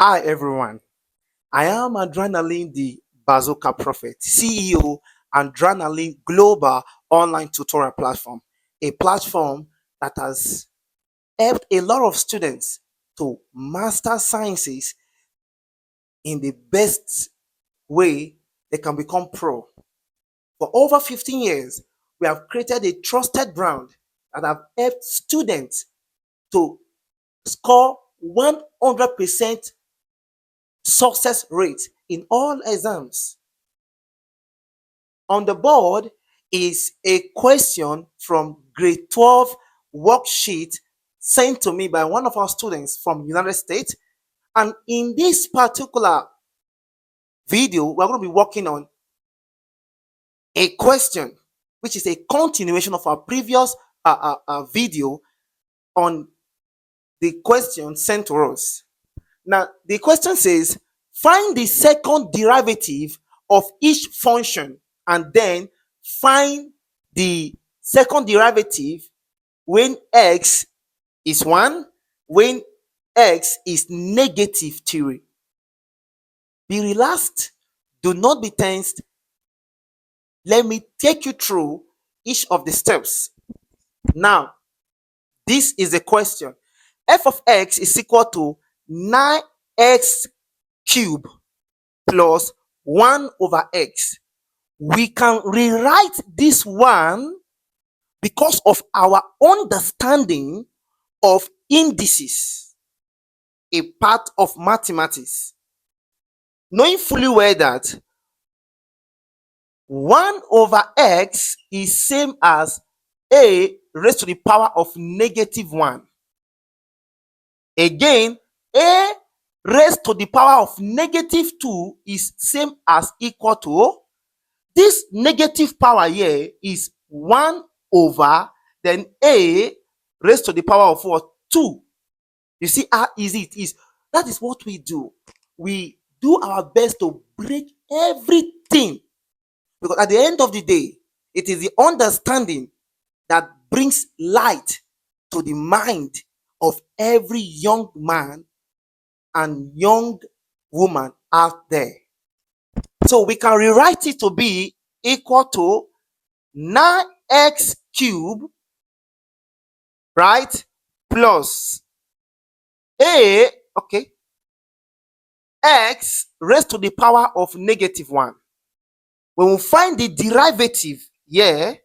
Hi everyone, I am Adrenaline the Bazooka Prophet, CEO Adrenaline Global Online Tutorial Platform, a platform that has helped a lot of students to master sciences in the best way they can become pro. For over 15 years, we have created a trusted brand that have helped students to score 100% success rate in all exams. On the board is a question from grade 12 worksheet sent to me by one of our students from United States. And in this particular video, we're going to be working on a question, which is a continuation of our previous video on the question sent to us. Now, the question says, find the second derivative of each function and then find the second derivative when x is 1, when x is negative 3. Be relaxed. Do not be tensed. Let me take you through each of the steps. Now, this is the question. F of x is equal to 9x cubed plus 1 over x. We can rewrite this one because of our understanding of indices, a part of mathematics. Knowing fully well that 1 over x is same as a raised to the power of negative 1. Again, a raised to the power of negative 2 is same as equal to this negative power here is 1 over then a raised to the power of what? 2. You see how easy it is. That is what we do. We do our best to break everything, because at the end of the day, it is the understanding that brings light to the mind of every young man and young woman out there. So we can rewrite it to be equal to 9x cubed, right, plus a, okay, x raised to the power of negative 1. When we find the derivative here,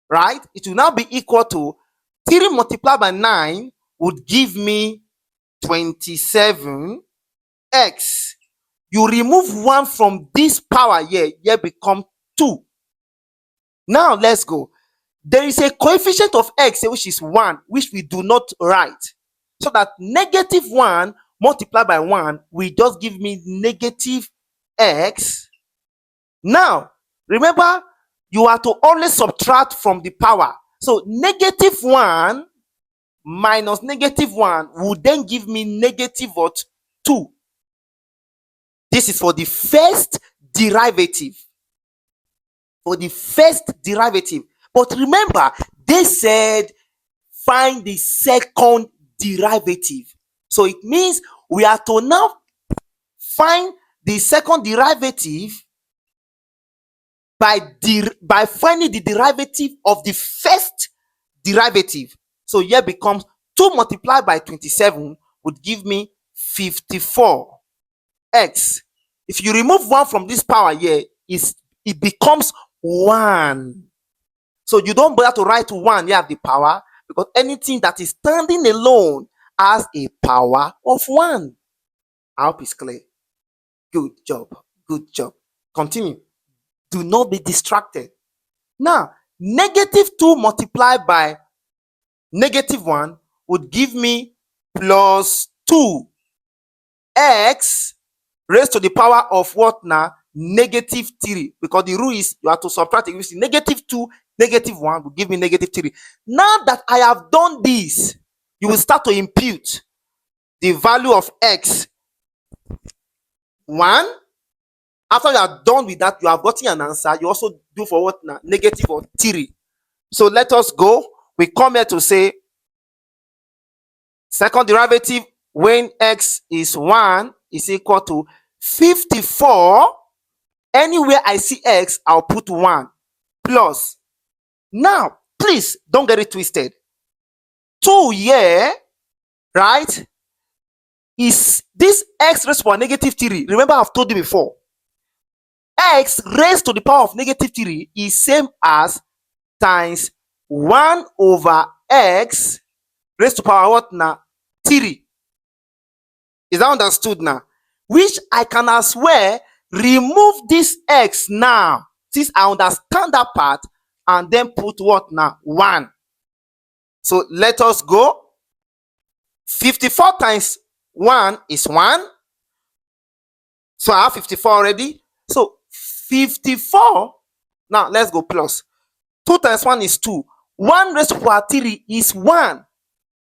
right, it will now be equal to 3 multiplied by 9 would give me 27x. You remove 1 from this power here become 2. Now let's go. There is a coefficient of x which is 1, which we do not write. So that negative 1 multiplied by 1 will just give me negative x. Now, remember, you are to always subtract from the power. So negative 1 minus negative 1 would then give me negative what? 2. This is for the first derivative. For the first derivative. But remember, they said find the second derivative. So it means we are to now find the second derivative by finding the derivative of the first derivative. So here becomes 2 multiplied by 27 would give me 54x. If you remove 1 from this power here, it becomes 1. So you don't bother to write 1 here at the power, because anything that is standing alone has a power of 1. I hope it's clear. Good job. Good job. Continue. Do not be distracted. Now, negative 2 multiplied by negative 1 would give me plus 2x raised to the power of what now? Negative 3. Because the rule is you have to subtract it. You see, negative 2, negative 1 will give me negative 3. Now that I have done this, you will start to impute the value of x. 1. After you are done with that, you have gotten an answer. You also do for what now? Negative or 3. So let us go. We come here to say second derivative when x is 1 is equal to 54. Anywhere I see x, I'll put 1 plus. Now, please don't get it twisted. 2 here, right, is this x raised to the power negative 3. Remember, I've told you before. X raised to the power of negative 3 is same as times 1 over x raised to power what now? 3. Is that understood now? Which I can as well remove this x now, since I understand that part, and then put what now? 1. So let us go. 54 times 1 is 1. So I have 54 already. So 54. Now let's go plus. 2 times 1 is 2. 1 raised to power 3 is 1.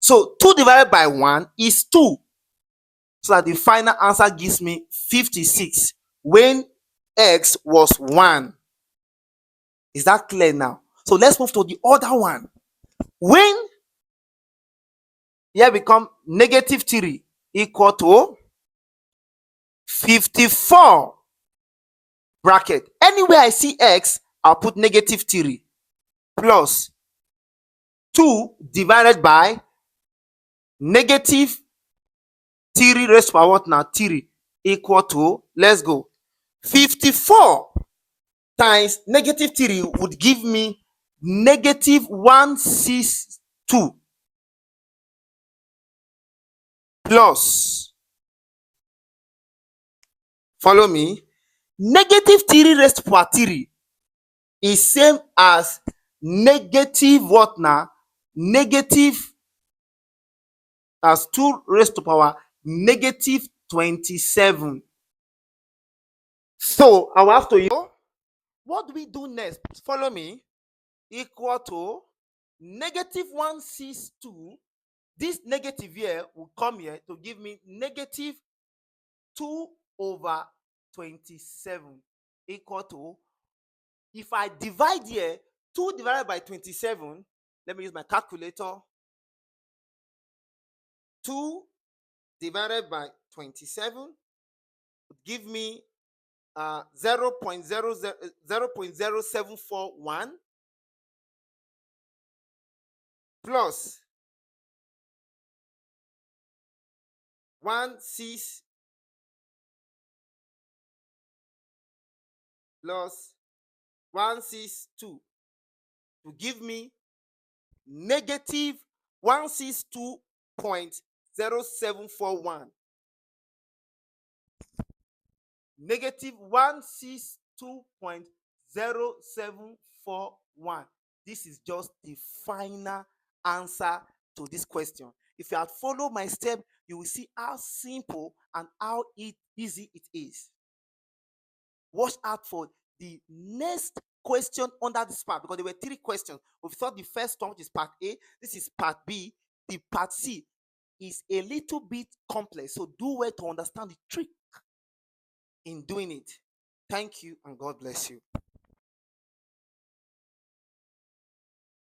So 2 divided by 1 is 2. So that the final answer gives me 56 when x was 1. Is that clear now? So let's move to the other one. When here become negative 3 equal to 54 bracket. Anywhere I see x, I'll put negative 3 plus 2 divided by negative 3 raised to power what now? 3 equal to, let's go, 54 times negative 3 would give me negative 162 plus, follow me, negative 3 raised to power 3 is same as negative what now? Negative as 2 raised to power negative 27. So I will have to, what do we do next? Follow me. Equal to negative 162. This negative here will come here to give me negative 2 over 27 equal to, if I divide here, 2 divided by 27, let me use my calculator. 2 divided by 27 would give me 0.0741 plus 16 plus 162 to give me negative 162.0741. Negative 162.0741. This is just the final answer to this question. If you had followed my step, you will see how simple and how easy it is. Watch out for the next question under this part, because there were 3 questions. We thought the first one, which is part A, this is part B. The part C is a little bit complex, so do well to understand the trick in doing it. Thank you and God bless you.